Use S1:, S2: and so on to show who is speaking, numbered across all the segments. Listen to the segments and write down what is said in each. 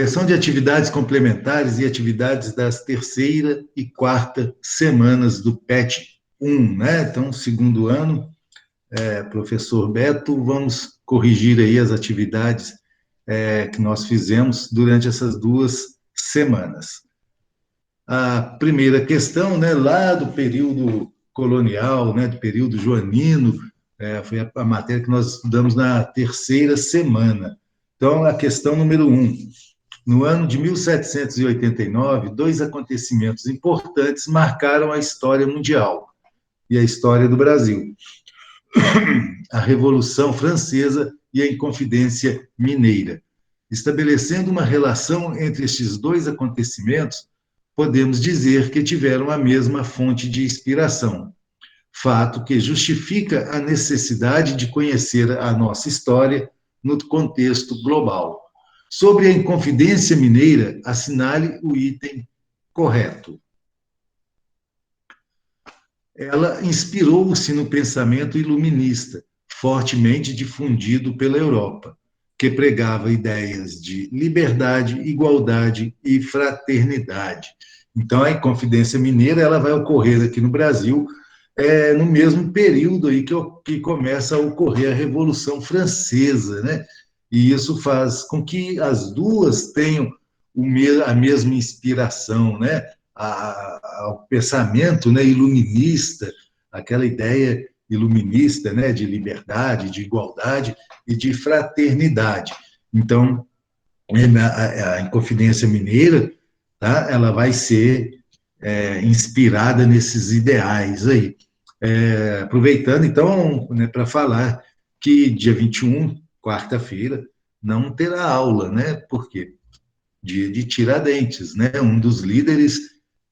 S1: avaliação de atividades complementares e atividades das terceira e quarta semanas do PET 1, né? Então, segundo ano, professor Beto, vamos corrigir aí as atividades que nós fizemos durante essas 2 semanas. A primeira questão, né, lá do período colonial, né, do período joanino, foi a matéria que nós estudamos na terceira semana. Então, a questão número 1. No ano de 1789, 2 acontecimentos importantes marcaram a história mundial e a história do Brasil: a Revolução Francesa e a Inconfidência Mineira. Estabelecendo uma relação entre estes 2 acontecimentos, podemos dizer que tiveram a mesma fonte de inspiração, fato que justifica a necessidade de conhecer a nossa história no contexto global. Sobre a Inconfidência Mineira, assinale o item correto. Ela inspirou-se no pensamento iluminista, fortemente difundido pela Europa, que pregava ideias de liberdade, igualdade e fraternidade. Então, a Inconfidência Mineira ela vai ocorrer aqui no Brasil no mesmo período aí que começa a ocorrer a Revolução Francesa, né? E isso faz com que as duas tenham a mesma inspiração, né? Ao pensamento, né, iluminista, aquela ideia iluminista, né, de liberdade, de igualdade e de fraternidade. Então, a Inconfidência Mineira, tá? Ela vai ser inspirada nesses ideais aí. Aproveitando, então, né, para falar que dia 21, quarta-feira, não terá aula, né? Por quê? Dia de Tiradentes, né? Um dos líderes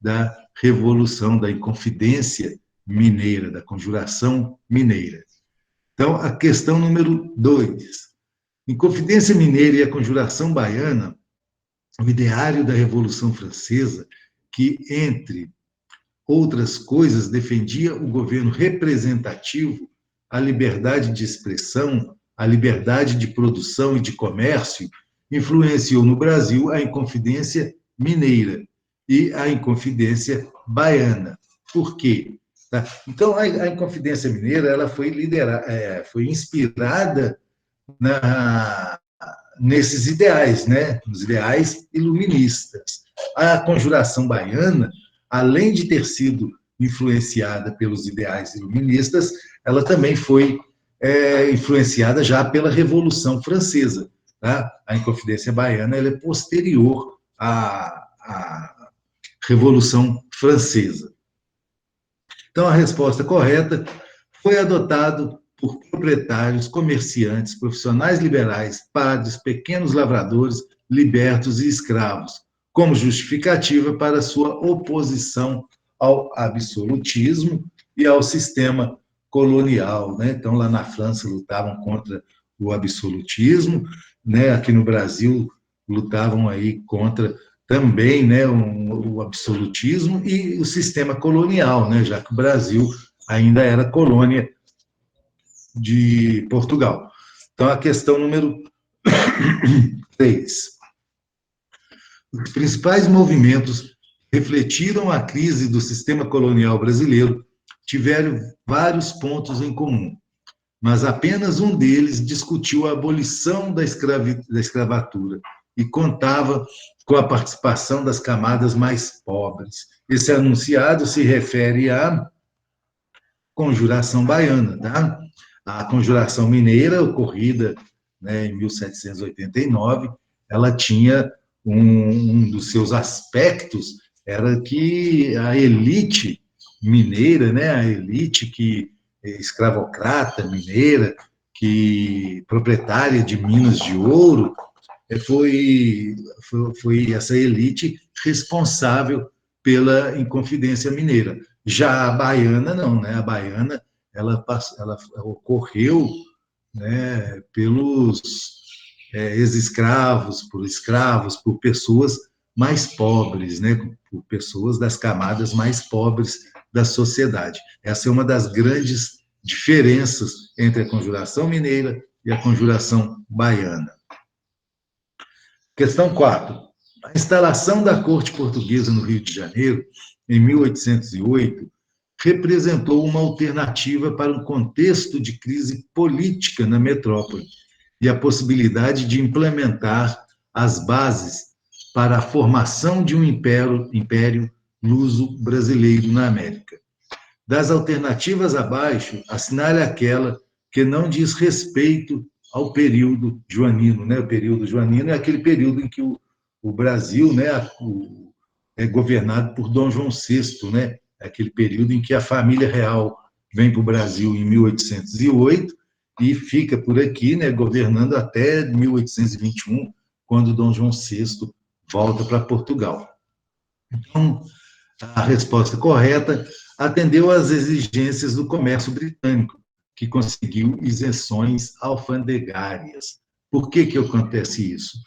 S1: da Revolução, da Inconfidência Mineira, da Conjuração Mineira. Então, a questão número 2. Inconfidência Mineira e a Conjuração Baiana, o ideário da Revolução Francesa, que, entre outras coisas, defendia o governo representativo, a liberdade de expressão, a liberdade de produção e de comércio, influenciou no Brasil a Inconfidência Mineira e a Inconfidência Baiana. Por quê? Tá? Então, a Inconfidência Mineira ela foi inspirada nesses ideais, né? Nos ideais iluministas. A Conjuração Baiana, além de ter sido influenciada pelos ideais iluministas, ela também foi influenciada já pela Revolução Francesa. Tá? A Inconfidência Baiana ela é posterior à Revolução Francesa. Então, a resposta correta foi adotado por proprietários, comerciantes, profissionais liberais, padres, pequenos lavradores, libertos e escravos, como justificativa para sua oposição ao absolutismo e ao sistema colonial, né? Então, lá na França, lutavam contra o absolutismo, né? Aqui no Brasil, lutavam aí contra também, né, o absolutismo e o sistema colonial, né? Já que o Brasil ainda era colônia de Portugal. Então, a questão número 3. Os principais movimentos refletiram a crise do sistema colonial brasileiro, tiveram vários pontos em comum, mas apenas um deles discutiu a abolição da escravatura e contava com a participação das camadas mais pobres. Esse enunciado se refere à Conjuração Baiana, tá? A Conjuração Mineira, ocorrida, né, em 1789, ela tinha um dos seus aspectos era que a elite mineira, né, a elite escravocrata mineira, que proprietária de minas de ouro, foi essa elite responsável pela Inconfidência Mineira. Já a baiana não, né? A baiana ela ocorreu, né, pelos ex-escravos, por escravos, por pessoas mais pobres, né, por pessoas das camadas mais pobres da sociedade. Essa é uma das grandes diferenças entre a Conjuração Mineira e a Conjuração Baiana. Questão 4. A instalação da corte portuguesa no Rio de Janeiro, em 1808, representou uma alternativa para um contexto de crise política na metrópole e a possibilidade de implementar as bases para a formação de um império luso-brasileiro na América. Das alternativas abaixo, assinale aquela que não diz respeito ao período joanino, né? O período joanino é aquele período em que o Brasil, né, é governado por Dom João VI, né? É aquele período em que a família real vem para o Brasil em 1808 e fica por aqui, né, governando até 1821, quando Dom João VI volta para Portugal. Então, a resposta correta atendeu às exigências do comércio britânico, que conseguiu isenções alfandegárias. Por que acontece isso?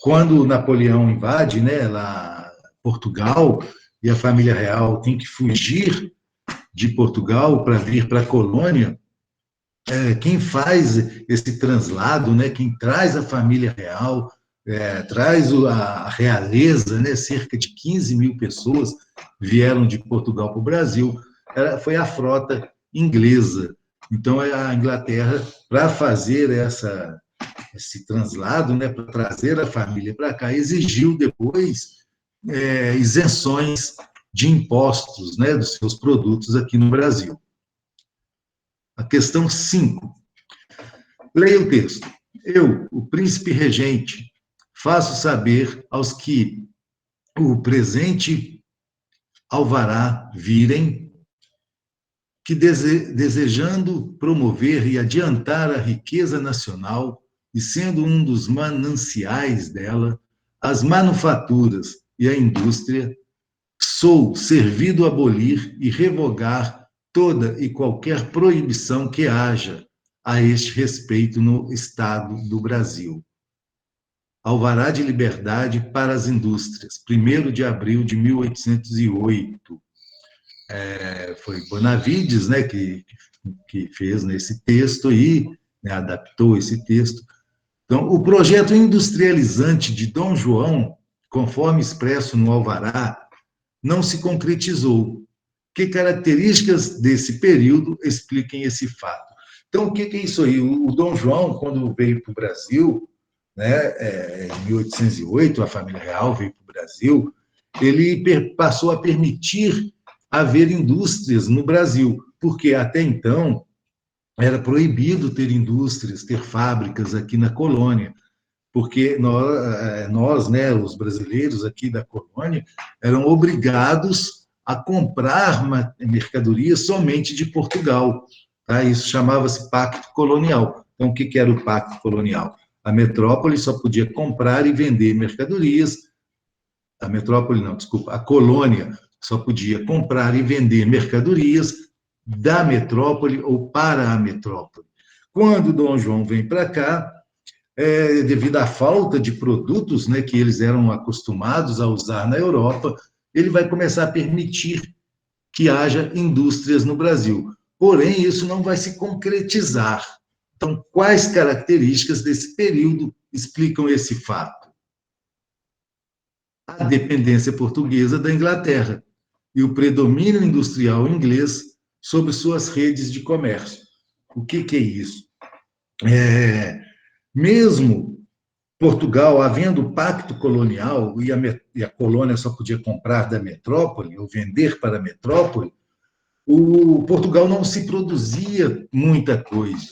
S1: Quando Napoleão invade, né, lá Portugal, e a família real tem que fugir de Portugal para vir para a colônia, quem faz esse translado, né, quem traz a família real, traz a realeza, né, cerca de 15 mil pessoas vieram de Portugal para o Brasil, foi a frota inglesa. Então, a Inglaterra, para fazer esse translado, né, para trazer a família para cá, exigiu depois isenções de impostos, né, dos seus produtos aqui no Brasil. A questão 5. Leia o texto. Eu, o príncipe regente, faço saber aos que o presente alvará virem que, desejando promover e adiantar a riqueza nacional e sendo um dos mananciais dela, as manufaturas e a indústria, sou servido a abolir e revogar toda e qualquer proibição que haja a este respeito no Estado do Brasil. Alvará de Liberdade para as Indústrias, 1º de abril de 1808. Foi Bonavides, né, que fez nesse texto aí, né, adaptou esse texto. Então, o projeto industrializante de Dom João, conforme expresso no Alvará, não se concretizou. Que características desse período expliquem esse fato? Então, o que é isso aí? O Dom João, quando veio para o Brasil, né, em 1808, a família real veio para o Brasil, ele passou a permitir haver indústrias no Brasil, porque até então era proibido ter indústrias, ter fábricas aqui na colônia, porque nós, né, os brasileiros aqui da colônia, eram obrigados a comprar mercadorias somente de Portugal. Tá? Isso chamava-se Pacto Colonial. Então, o que era o Pacto Colonial? A metrópole só podia comprar e vender mercadorias. A metrópole, não, desculpa, a colônia só podia comprar e vender mercadorias da metrópole ou para a metrópole. Quando Dom João vem para cá, devido à falta de produtos, né, que eles eram acostumados a usar na Europa, ele vai começar a permitir que haja indústrias no Brasil. Porém, isso não vai se concretizar. Então, quais características desse período explicam esse fato? A dependência portuguesa da Inglaterra e o predomínio industrial inglês sobre suas redes de comércio. O que é isso? Mesmo Portugal, havendo pacto colonial, e a colônia só podia comprar da metrópole, ou vender para a metrópole, o Portugal não se produzia muita coisa.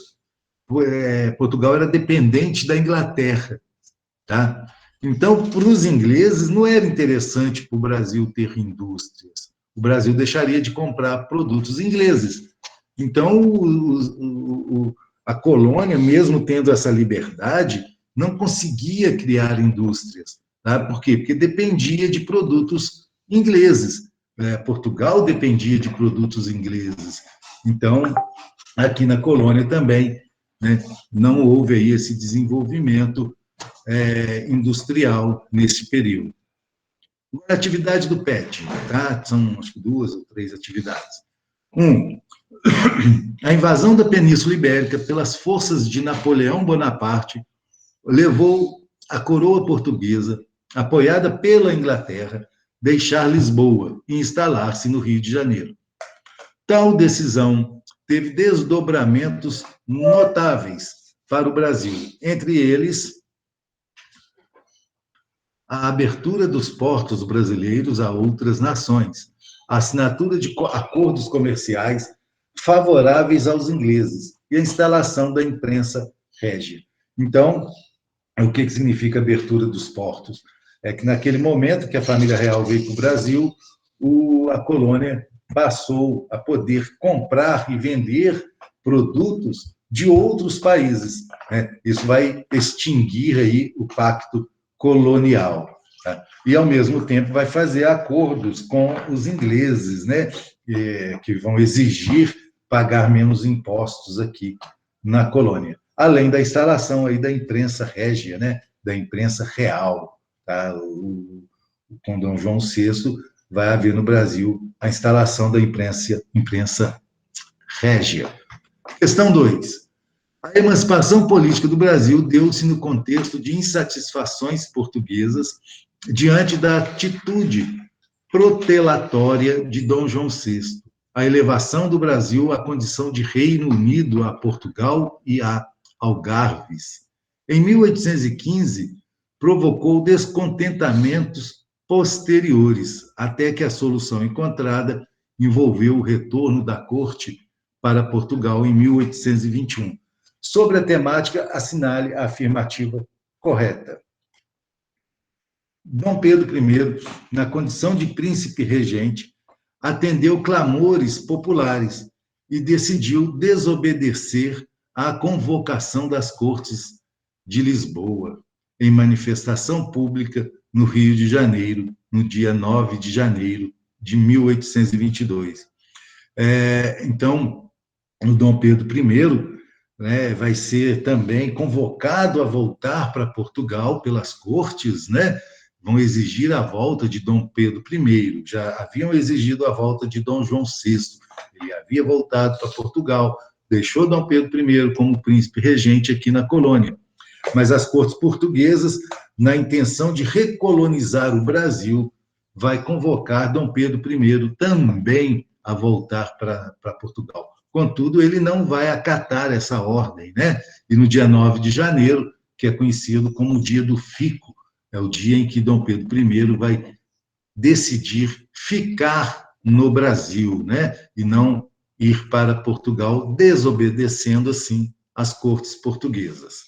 S1: Portugal era dependente da Inglaterra. Tá? Então, para os ingleses, não era interessante para o Brasil ter indústrias. O Brasil deixaria de comprar produtos ingleses. Então, a colônia, mesmo tendo essa liberdade, não conseguia criar indústrias. Tá? Por quê? Porque dependia de produtos ingleses. Portugal dependia de produtos ingleses. Então, aqui na colônia também, né, não houve aí esse desenvolvimento industrial nesse período. A atividade do PET, tá? São acho que 2 ou 3 atividades. 1. A invasão da Península Ibérica pelas forças de Napoleão Bonaparte levou a coroa portuguesa, apoiada pela Inglaterra, deixar Lisboa e instalar-se no Rio de Janeiro. Tal decisão teve desdobramentos notáveis para o Brasil, entre eles a abertura dos portos brasileiros a outras nações, a assinatura de acordos comerciais favoráveis aos ingleses e a instalação da imprensa régia. Então, o que significa abertura dos portos? É que naquele momento que a família real veio para o Brasil, a colônia passou a poder comprar e vender produtos de outros países, né? Isso vai extinguir aí o pacto colonial, tá? E, ao mesmo tempo, vai fazer acordos com os ingleses, né? Que vão exigir pagar menos impostos aqui na colônia, além da instalação aí da imprensa régia, né? Da imprensa real, tá? Com Dom João VI vai haver no Brasil a instalação da imprensa régia. Questão 2. A emancipação política do Brasil deu-se no contexto de insatisfações portuguesas diante da atitude protelatória de Dom João VI, a elevação do Brasil à condição de Reino Unido a Portugal e a Algarves. Em 1815, provocou descontentamentos posteriores, até que a solução encontrada envolveu o retorno da corte para Portugal em 1821. Sobre a temática, assinale a afirmativa correta. Dom Pedro I, na condição de príncipe regente, atendeu clamores populares e decidiu desobedecer à convocação das Cortes de Lisboa, em manifestação pública no Rio de Janeiro, no dia 9 de janeiro de 1822. Então, o Dom Pedro I, né, vai ser também convocado a voltar para Portugal pelas cortes, né? Vão exigir a volta de Dom Pedro I, já haviam exigido a volta de Dom João VI, ele havia voltado para Portugal, deixou Dom Pedro I como príncipe regente aqui na colônia, mas as cortes portuguesas, na intenção de recolonizar o Brasil, vai convocar Dom Pedro I também a voltar para Portugal. Contudo, ele não vai acatar essa ordem, né? E no dia 9 de janeiro, que é conhecido como o dia do fico, é o dia em que Dom Pedro I vai decidir ficar no Brasil, né? E não ir para Portugal, desobedecendo, assim, as cortes portuguesas.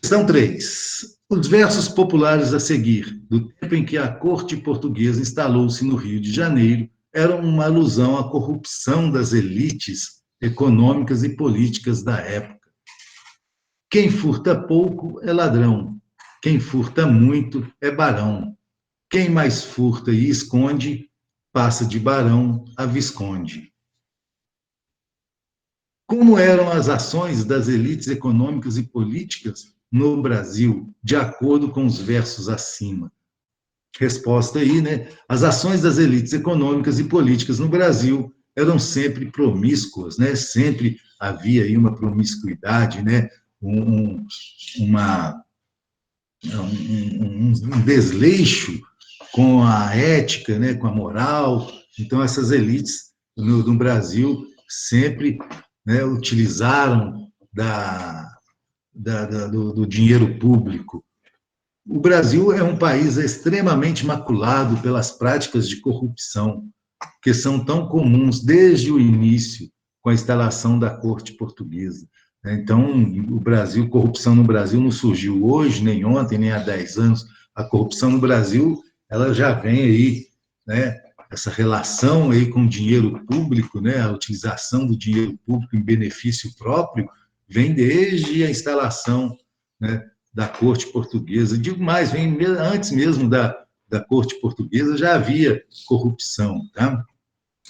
S1: Questão 3. Os versos populares a seguir, do tempo em que a corte portuguesa instalou-se no Rio de Janeiro, eram uma alusão à corrupção das elites econômicas e políticas da época. Quem furta pouco é ladrão, quem furta muito é barão. Quem mais furta e esconde, passa de barão a visconde. Como eram as ações das elites econômicas e políticas no Brasil, de acordo com os versos acima? Resposta aí, né? As ações das elites econômicas e políticas no Brasil eram sempre promíscuas, né? Sempre havia aí uma promiscuidade, né? Um desleixo com a ética, né? Com a moral. Então, essas elites no Brasil sempre, né, utilizaram do dinheiro público. O Brasil é um país extremamente maculado pelas práticas de corrupção, que são tão comuns desde o início, com a instalação da corte portuguesa. Então, o Brasil, corrupção no Brasil não surgiu hoje, nem ontem, nem há 10 anos. A corrupção no Brasil, ela já vem aí, né, essa relação aí com o dinheiro público, né, a utilização do dinheiro público em benefício próprio, vem desde a instalação, né, da corte portuguesa. Digo mais, vem antes mesmo da corte portuguesa, já havia corrupção, tá?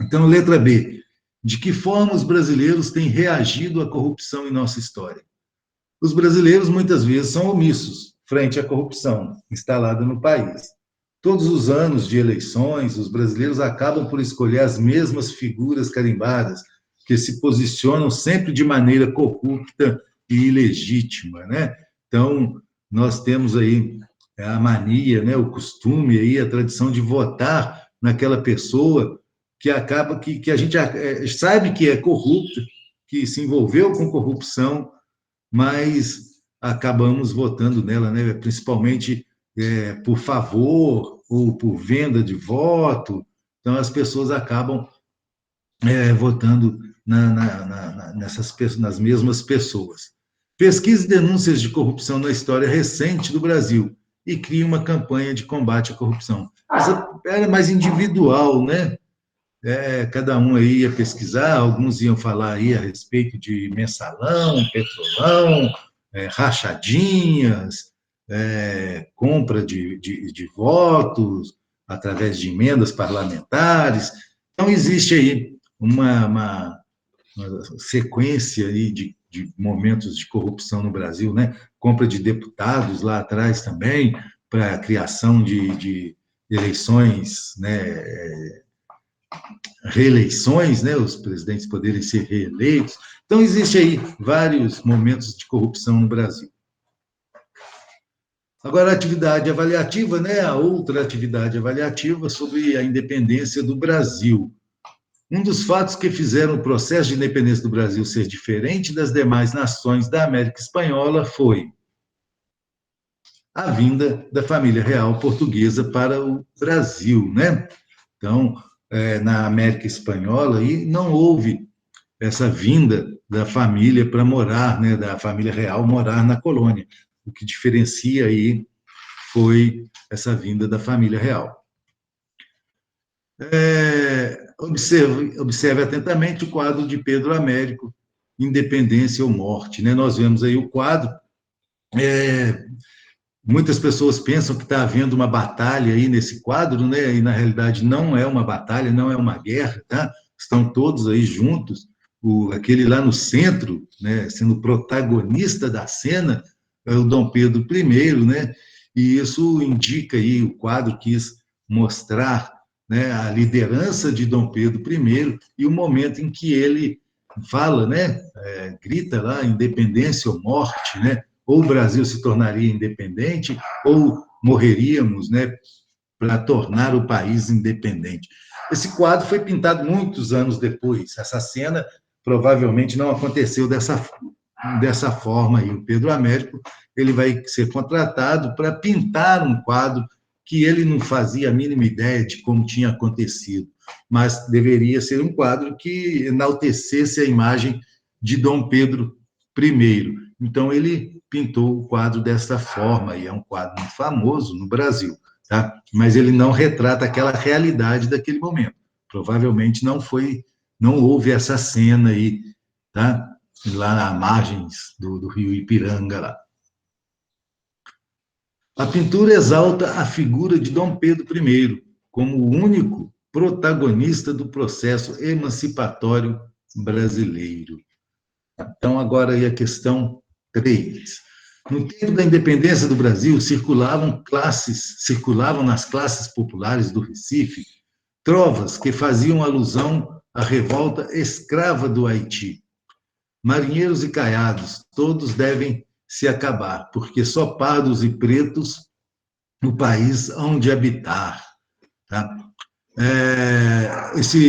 S1: Então, letra B. De que forma os brasileiros têm reagido à corrupção em nossa história? Os brasileiros, muitas vezes, são omissos frente à corrupção instalada no país. Todos os anos de eleições, os brasileiros acabam por escolher as mesmas figuras carimbadas, que se posicionam sempre de maneira corrupta e ilegítima, né? Então, nós temos aí a mania, né, o costume, aí, a tradição de votar naquela pessoa que acaba que a gente sabe que é corrupta, que se envolveu com corrupção, mas acabamos votando nela, né, principalmente por favor ou por venda de voto. Então, as pessoas acabam votando nas mesmas pessoas. Pesquise denúncias de corrupção na história recente do Brasil e crie uma campanha de combate à corrupção. Essa era mais individual, né? Cada um aí ia pesquisar, alguns iam falar aí a respeito de mensalão, petrolão, rachadinhas, compra de votos através de emendas parlamentares. Então, existe aí uma sequência aí de momentos de corrupção no Brasil, né? Compra de deputados lá atrás também, para a criação de eleições, né? Reeleições, né? Os presidentes poderem ser reeleitos. Então, existe aí vários momentos de corrupção no Brasil. Agora, a atividade avaliativa, né? A outra atividade avaliativa sobre a independência do Brasil. Um dos fatos que fizeram o processo de independência do Brasil ser diferente das demais nações da América Espanhola foi a vinda da família real portuguesa para o Brasil, né? Então, na América Espanhola, e não houve essa vinda da família para morar, né, da família real morar na colônia. O que diferencia aí foi essa vinda da família real. Observe atentamente o quadro de Pedro Américo, Independência ou Morte. Né? Nós vemos aí o quadro. Muitas pessoas pensam que está havendo uma batalha aí nesse quadro, né? E na realidade não é uma batalha, não é uma guerra, tá? Estão todos aí juntos. Aquele lá no centro, né, sendo protagonista da cena, é o Dom Pedro I, né? E isso indica aí, o quadro quis mostrar, né, a liderança de Dom Pedro I e o momento em que ele fala, né, grita lá, independência ou morte, né? Ou o Brasil se tornaria independente, ou morreríamos, né, para tornar o país independente. Esse quadro foi pintado muitos anos depois. Essa cena provavelmente não aconteceu dessa forma. E o Pedro Américo ele vai ser contratado para pintar um quadro que ele não fazia a mínima ideia de como tinha acontecido, mas deveria ser um quadro que enaltecesse a imagem de Dom Pedro I. Então, ele pintou o quadro dessa forma, e é um quadro muito famoso no Brasil, tá? Mas ele não retrata aquela realidade daquele momento. Provavelmente não houve essa cena aí, tá? Lá nas margens do rio Ipiranga, lá. A pintura exalta a figura de Dom Pedro I como o único protagonista do processo emancipatório brasileiro. Então, agora aí a questão 3. No tempo da independência do Brasil, circulavam nas classes populares do Recife trovas que faziam alusão à revolta escrava do Haiti. Marinheiros e caiados, todos devem se acabar, porque só pardos e pretos no país hão de habitar. Tá?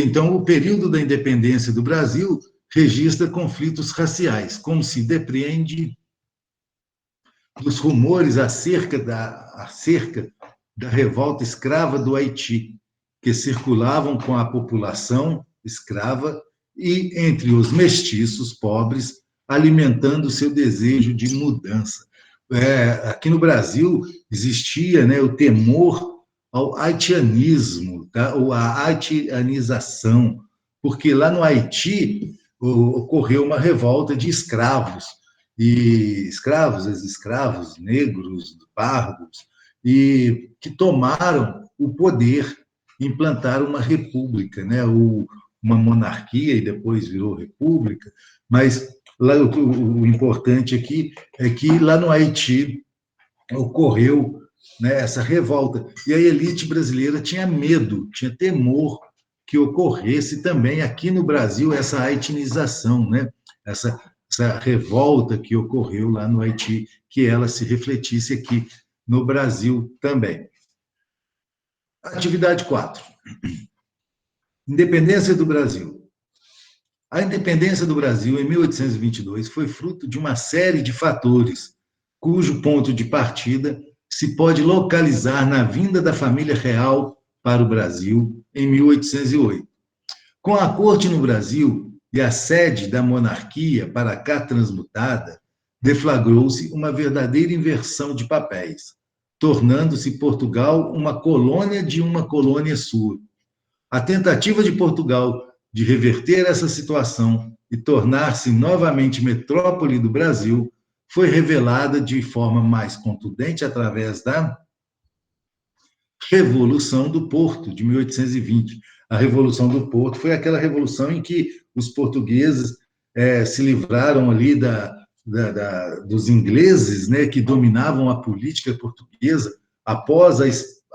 S1: Então, o período da independência do Brasil registra conflitos raciais, como se depreende dos rumores acerca da revolta escrava do Haiti, que circulavam com a população escrava e entre os mestiços pobres, alimentando seu desejo de mudança. Aqui no Brasil existia, né, o temor ao haitianismo, tá? Ou à haitianização, porque lá no Haiti ocorreu uma revolta de escravos, ex-escravos, negros, pardos, e que tomaram o poder, implantaram uma república, né? Uma monarquia e depois virou república, mas lá, o importante aqui é que lá no Haiti ocorreu, né, essa revolta, e a elite brasileira tinha medo, tinha temor que ocorresse também aqui no Brasil essa haitianização, né? essa revolta que ocorreu lá no Haiti, que ela se refletisse aqui no Brasil também. Atividade 4. Independência do Brasil. A independência do Brasil, em 1822, foi fruto de uma série de fatores, cujo ponto de partida se pode localizar na vinda da família real para o Brasil em 1808. Com a corte no Brasil e a sede da monarquia para cá transmutada, deflagrou-se uma verdadeira inversão de papéis, tornando-se Portugal uma colônia de uma colônia sua. A tentativa de Portugal de reverter essa situação e tornar-se novamente metrópole do Brasil foi revelada de forma mais contundente através da Revolução do Porto, de 1820. A Revolução do Porto foi aquela revolução em que os portugueses se livraram ali dos ingleses, né, que dominavam a política portuguesa após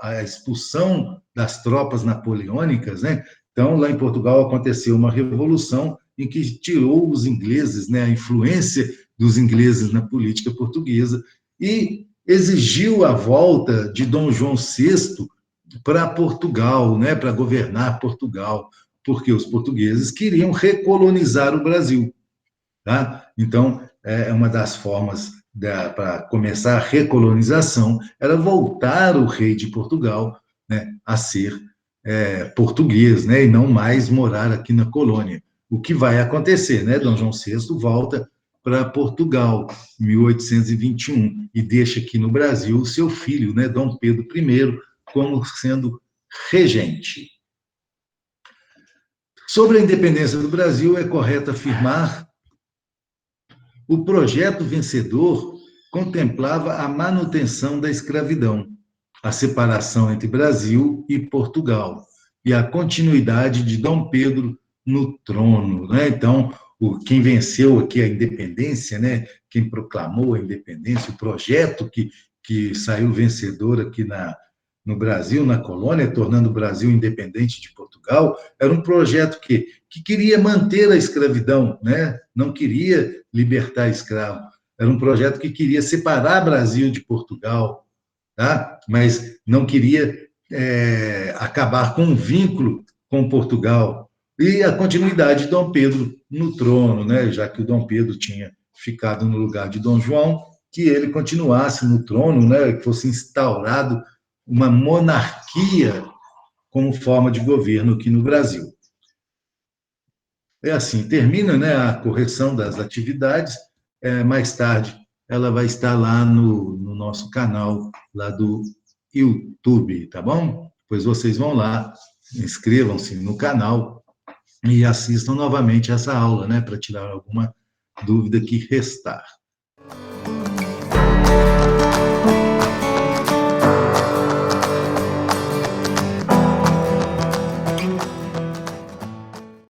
S1: a expulsão das tropas napoleônicas, né? Então, lá em Portugal aconteceu uma revolução em que tirou os ingleses, né, a influência dos ingleses na política portuguesa e exigiu a volta de Dom João VI para Portugal, né, para governar Portugal, porque os portugueses queriam recolonizar o Brasil. Tá? Então, uma das formas para começar a recolonização era voltar o rei de Portugal, né, a ser português, né, e não mais morar aqui na colônia. O que vai acontecer, né? Dom João VI volta para Portugal, em 1821, e deixa aqui no Brasil o seu filho, né, Dom Pedro I, como sendo regente. Sobre a independência do Brasil, é correto afirmar o projeto vencedor contemplava a manutenção da escravidão, a separação entre Brasil e Portugal e a continuidade de Dom Pedro no trono, né? Então, quem venceu aqui a independência, né? Quem proclamou a independência, o projeto que saiu vencedor aqui no Brasil, na colônia, tornando o Brasil independente de Portugal, era um projeto que queria manter a escravidão, né? Não queria libertar escravo. Era um projeto que queria separar o Brasil de Portugal, tá? Mas não queria acabar com o vínculo com Portugal. E a continuidade de Dom Pedro no trono, né? Já que o Dom Pedro tinha ficado no lugar de Dom João, que ele continuasse no trono, né? Que fosse instaurado uma monarquia como forma de governo aqui no Brasil. É assim, termina, né, a correção das atividades, mais tarde ela vai estar lá no nosso canal, lá do YouTube, tá bom? Pois vocês vão lá, inscrevam-se no canal e assistam novamente essa aula, né, para tirar alguma dúvida que restar.